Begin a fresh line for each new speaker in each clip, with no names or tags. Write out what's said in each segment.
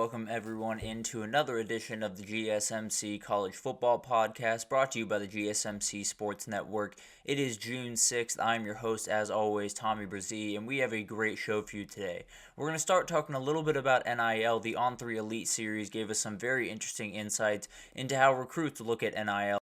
welcome everyone into another edition of the GSMC College Football Podcast, brought to you by the GSMC Sports Network. It is June 6th. I'm your host, as always, Tommy Brzee, and we have a great show for you today. We're going to start talking a little bit about NIL. The On3 Elite Series gave us some very interesting insights into how recruits look at NIL.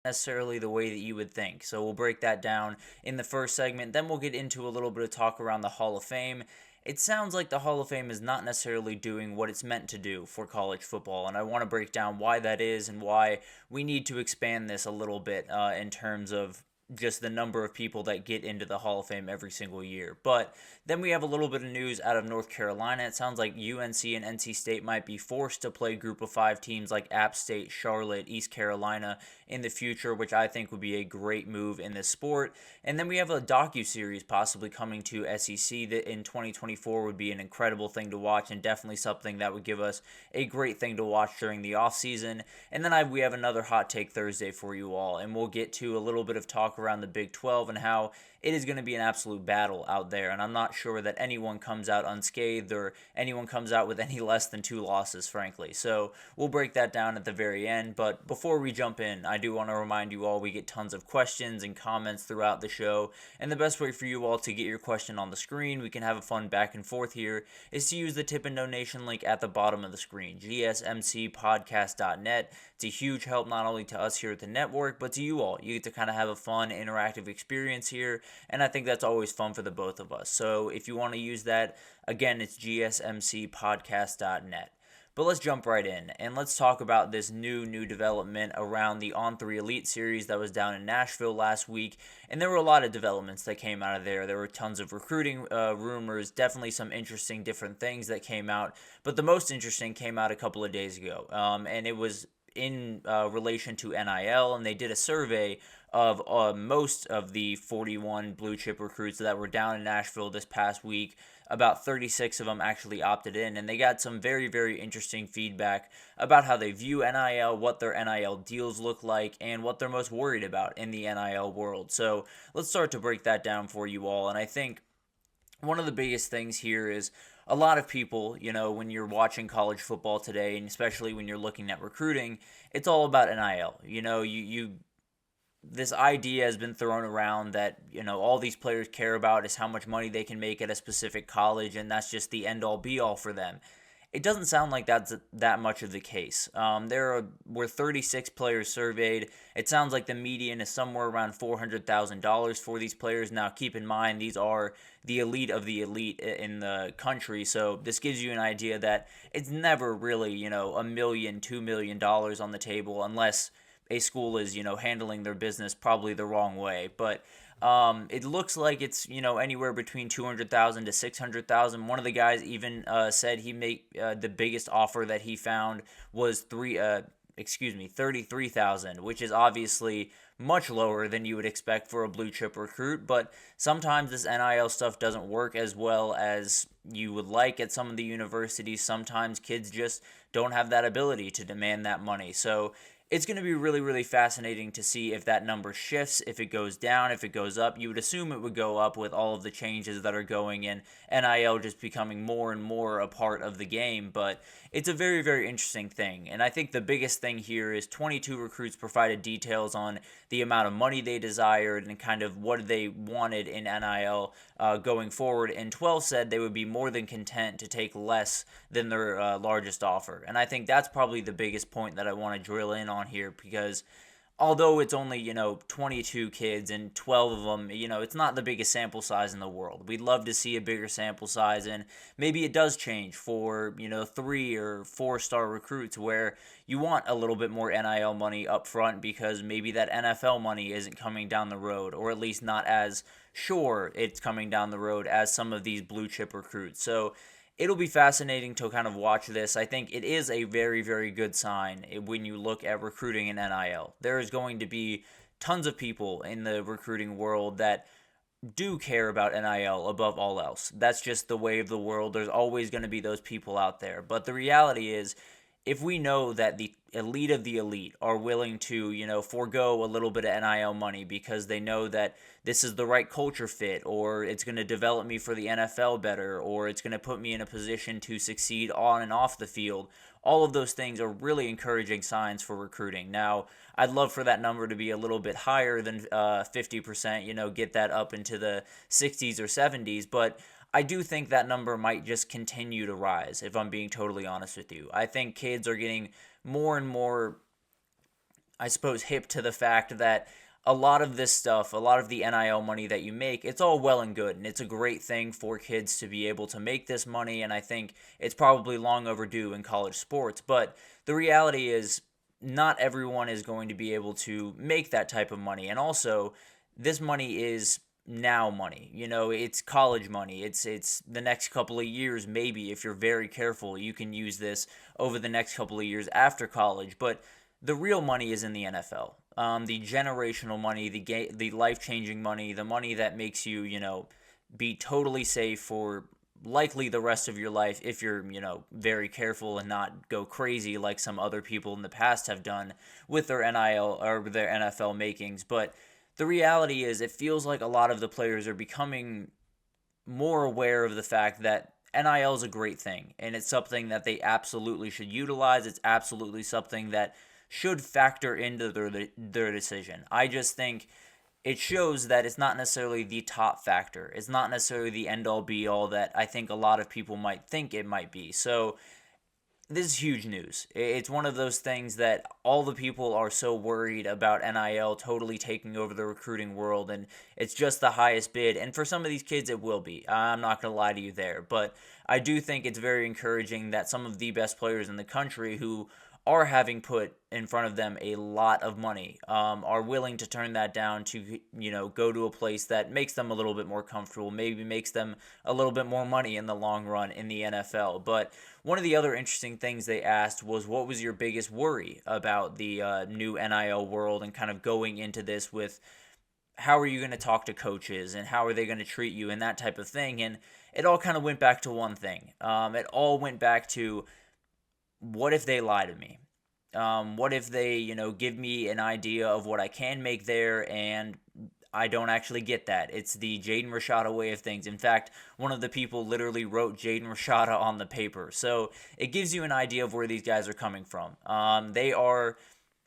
Necessarily the way that you would think. So we'll break that down in the first segment. Then we'll get into a little bit of talk around the Hall of Fame. It sounds like the Hall of Fame is not necessarily doing what it's meant to do for college football, and I want to break down why that is and why we need to expand this a little bit in terms of just the number of people that get into the Hall of Fame every single year. But then we have a little bit of news out of North Carolina. It sounds like UNC and NC State might be forced to play Group of 5 teams like App State, Charlotte, East Carolina in the future, which I think would be a great move in this sport. And then we have a docuseries possibly coming to SEC that in 2024 would be an incredible thing to watch and definitely something that would give us a great thing to watch during the offseason. And then we have another Hot Take Thursday for you all, and we'll get to a little bit of talk around the Big 12 and how it is going to be an absolute battle out there, and I'm not sure that anyone comes out unscathed or anyone comes out with any less than 2 losses, frankly. So we'll break that down at the very end, but before we jump in, I do want to remind you all we get tons of questions and comments throughout the show, and the best way for you all to get your question on the screen, we can have a fun back and forth here, is to use the tip and donation link at the bottom of the screen, gsmcpodcast.net. It's a huge help not only to us here at the network, but to you all. You get to kind of have a fun, interactive experience here, and I think that's always fun for the both of us. So if you want to use that, again, it's gsmcpodcast.net. But let's jump right in, and let's talk about this new development around the On3 Elite Series that was down in Nashville last week, and there were a lot of developments that came out of there. There were tons of recruiting rumors, definitely some interesting different things that came out, but the most interesting came out a couple of days ago, and it was in relation to NIL, and they did a survey of most of the 41 blue chip recruits that were down in Nashville this past week. About 36 of them actually opted in, and they got some very, very interesting feedback about how they view NIL, what their NIL deals look like, and what they're most worried about in the NIL world. So let's start to break that down for you all, and I think one of the biggest things here is a lot of people, when you're watching college football today, and especially when you're looking at recruiting, it's all about NIL. This idea has been thrown around that, all these players care about is how much money they can make at a specific college, and that's just the end-all be-all for them. It doesn't sound like that's that much of the case. There were 36 players surveyed. It sounds like the median is somewhere around $400,000 for these players. Now, keep in mind, these are the elite of the elite in the country, so this gives you an idea that it's never really, $1 million, $2 million on the table unless a school is, handling their business probably the wrong way. But it looks like it's, anywhere between $200,000 to $600,000. One of the guys even said he made the biggest offer that he found was $33,000, which is obviously much lower than you would expect for a blue chip recruit. But sometimes this NIL stuff doesn't work as well as you would like at some of the universities. Sometimes kids just don't have that ability to demand that money. So it's going to be really, really fascinating to see if that number shifts, if it goes down, if it goes up. You would assume it would go up with all of the changes that are going in, NIL just becoming more and more a part of the game. But it's a very, very interesting thing. And I think the biggest thing here is 22 recruits provided details on the amount of money they desired and kind of what they wanted in NIL going forward. And 12 said they would be more than content to take less than their largest offer. And I think that's probably the biggest point that I want to drill in on here, because although it's only 22 kids and 12 of them, it's not the biggest sample size in the world. We'd love to see a bigger sample size, and maybe it does change for 3 or 4 star recruits where you want a little bit more NIL money up front because maybe that NFL money isn't coming down the road, or at least not as sure it's coming down the road as some of these blue chip recruits. So it'll be fascinating to kind of watch this. I think it is a very, very good sign when you look at recruiting in NIL. There is going to be tons of people in the recruiting world that do care about NIL above all else. That's just the way of the world. There's always going to be those people out there. But the reality is, if we know that the elite of the elite are willing to, forego a little bit of NIL money because they know that this is the right culture fit, or it's going to develop me for the NFL better, or it's going to put me in a position to succeed on and off the field, all of those things are really encouraging signs for recruiting. Now, I'd love for that number to be a little bit higher than 50%, get that up into the 60s or 70s, but I do think that number might just continue to rise, if I'm being totally honest with you. I think kids are getting more and more, I suppose, hip to the fact that a lot of this stuff, a lot of the NIL money that you make, it's all well and good, and it's a great thing for kids to be able to make this money, and I think it's probably long overdue in college sports. But the reality is, not everyone is going to be able to make that type of money, and also, this money is now money. It's college money. It's the next couple of years, maybe, if you're very careful, you can use this over the next couple of years after college. But the real money is in the NFL. The generational money, the life-changing money, the money that makes you, be totally safe for likely the rest of your life if you're, very careful and not go crazy like some other people in the past have done with their NIL or their NFL makings. But the reality is, it feels like a lot of the players are becoming more aware of the fact that NIL is a great thing, and it's something that they absolutely should utilize. It's absolutely something that should factor into their decision. I just think it shows that it's not necessarily the top factor. It's not necessarily the end-all, be-all that I think a lot of people might think it might be. So this is huge news. It's one of those things that all the people are so worried about NIL totally taking over the recruiting world, and it's just the highest bid. And for some of these kids, it will be. I'm not going to lie to you there. But I do think it's very encouraging that some of the best players in the country who are having put in front of them a lot of money, are willing to turn that down to, go to a place that makes them a little bit more comfortable, maybe makes them a little bit more money in the long run in the NFL. But one of the other interesting things they asked was, what was your biggest worry about the new NIL world, and kind of going into this with how are you going to talk to coaches and how are they going to treat you and that type of thing. And it all kind of went back to one thing. It all went back to, what if they lie to me? What if they, give me an idea of what I can make there and I don't actually get that? It's the Jaden Rashada way of things. In fact, one of the people literally wrote Jaden Rashada on the paper. So it gives you an idea of where these guys are coming from. They are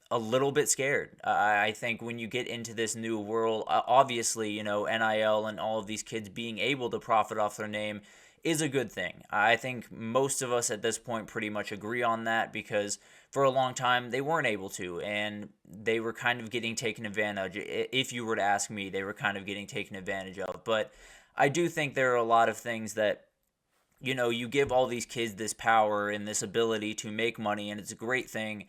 a little bit scared. I think when you get into this new world, obviously, NIL and all of these kids being able to profit off their name is a good thing. I think most of us at this point pretty much agree on that, because for a long time they weren't able to, and they were kind of getting taken advantage. If you were to ask me, they were kind of getting taken advantage of. But I do think there are a lot of things that, you give all these kids this power and this ability to make money, and it's a great thing.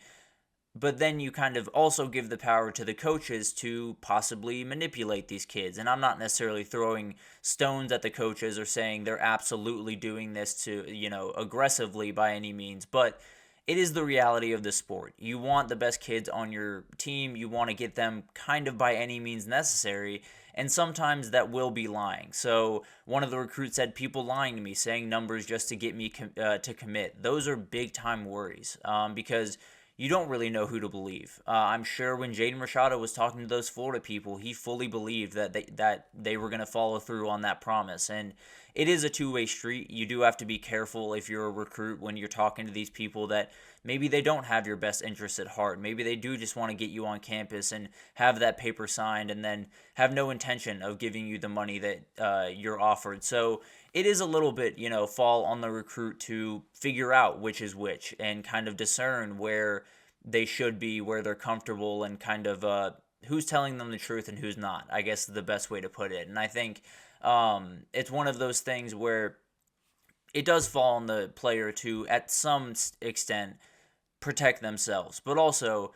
But then you kind of also give the power to the coaches to possibly manipulate these kids. And I'm not necessarily throwing stones at the coaches or saying they're absolutely doing this to, aggressively by any means. But it is the reality of the sport. You want the best kids on your team. You want to get them kind of by any means necessary. And sometimes that will be lying. So one of the recruits said, people lying to me, saying numbers just to get me to commit. Those are big time worries, because you don't really know who to believe. I'm sure when Jaden Rashada was talking to those Florida people, he fully believed that they were going to follow through on that promise. And it is a two-way street. You do have to be careful if you're a recruit when you're talking to these people that maybe they don't have your best interests at heart. Maybe they do just want to get you on campus and have that paper signed and then have no intention of giving you the money that you're offered. So it is a little bit, fall on the recruit to figure out which is which and kind of discern where they should be, where they're comfortable, and kind of who's telling them the truth and who's not, I guess is the best way to put it. And I think it's one of those things where it does fall on the player to, at some extent, protect themselves. But also,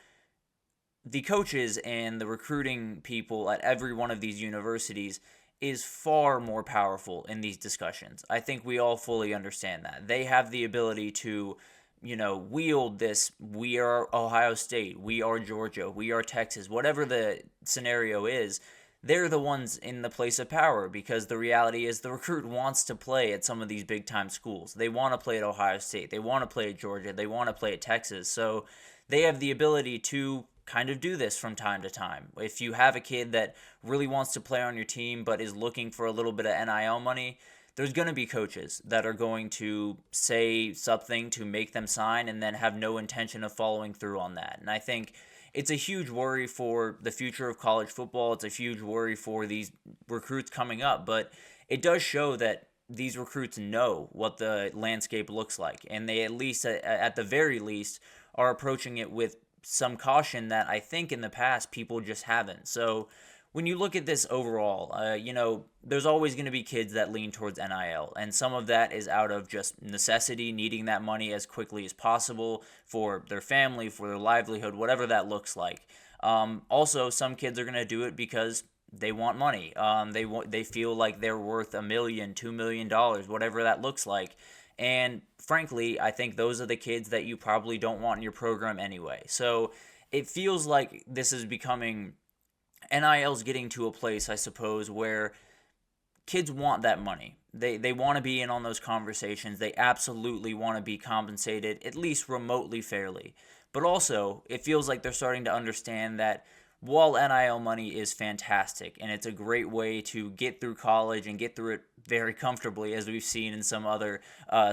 the coaches and the recruiting people at every one of these universities is far more powerful in these discussions. I think we all fully understand that. They have the ability to, wield this, we are Ohio State, we are Georgia, we are Texas, whatever the scenario is, they're the ones in the place of power, because the reality is the recruit wants to play at some of these big time schools. They want to play at Ohio State. They want to play at Georgia. They want to play at Texas. So they have the ability to kind of do this from time to time. If you have a kid that really wants to play on your team but is looking for a little bit of NIL money, there's going to be coaches that are going to say something to make them sign and then have no intention of following through on that. And I think it's a huge worry for the future of college football. It's a huge worry for these recruits coming up, but it does show that these recruits know what the landscape looks like, and they, at least at the very least, are approaching it with some caution that I think in the past people just haven't. So when you look at this overall, there's always going to be kids that lean towards NIL, and some of that is out of just necessity, needing that money as quickly as possible for their family, for their livelihood, whatever that looks like. Also, some kids are going to do it because they want money. They feel like they're worth $1 million, $2 million, whatever that looks like. And frankly, I think those are the kids that you probably don't want in your program anyway. So it feels like this is becoming, NIL's getting to a place, I suppose, where kids want that money. They want to be in on those conversations. They absolutely want to be compensated, at least remotely fairly. But also, it feels like they're starting to understand that while NIL money is fantastic and it's a great way to get through college and get through it very comfortably, as we've seen in some other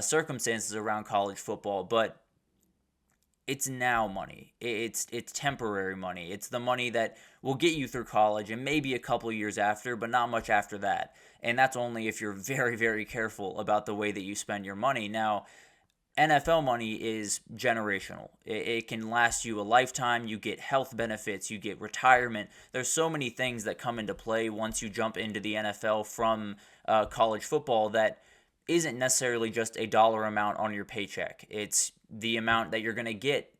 circumstances around college football, but it's now money. It's temporary money. It's the money that will get you through college and maybe a couple years after, but not much after that. And that's only if you're very, very careful about the way that you spend your money. Now, NFL money is generational. It can last you a lifetime. You get health benefits. You get retirement. There's so many things that come into play once you jump into the NFL from college football that isn't necessarily just a dollar amount on your paycheck. It's the amount that you're going to get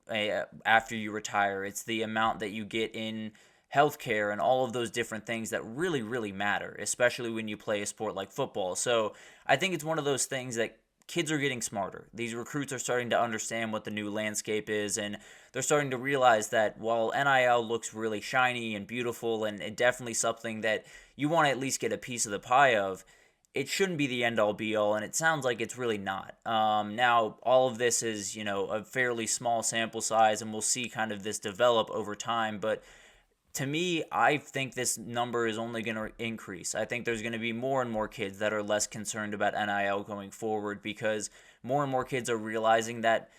after you retire. It's the amount that you get in healthcare and all of those different things that really, really matter, especially when you play a sport like football. So I think it's one of those things that kids are getting smarter. These recruits are starting to understand what the new landscape is, and they're starting to realize that while NIL looks really shiny and beautiful and definitely something that you want to at least get a piece of the pie of, it shouldn't be the end-all be-all, and it sounds like it's really not. Now, all of this is, a fairly small sample size, and we'll see kind of this develop over time, but to me, I think this number is only going to increase. I think there's going to be more and more kids that are less concerned about NIL going forward, because more and more kids are realizing that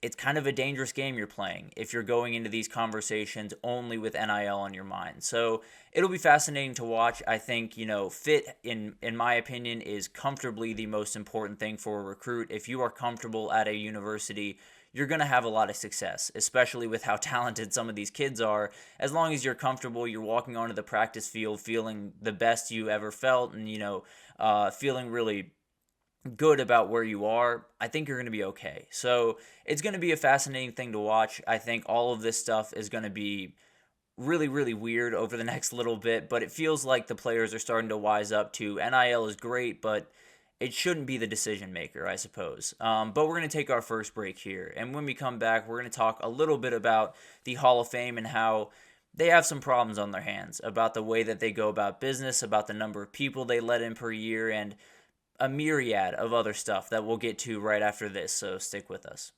it's kind of a dangerous game you're playing if you're going into these conversations only with NIL on your mind. So it'll be fascinating to watch. I think, fit, in my opinion, is comfortably the most important thing for a recruit. If you are comfortable at a university, you're going to have a lot of success, especially with how talented some of these kids are. As long as you're comfortable, you're walking onto the practice field feeling the best you ever felt, and, feeling really good about where you are, I think you're going to be okay. So it's going to be a fascinating thing to watch. I think all of this stuff is going to be really, really weird over the next little bit, but it feels like the players are starting to wise up to NIL is great, but it shouldn't be the decision maker, I suppose. But we're going to take our first break here, and when we come back, we're going to talk a little bit about the Hall of Fame and how they have some problems on their hands about the way that they go about business, about the number of people they let in per year, and a myriad of other stuff that we'll get to right after this, so stick with us.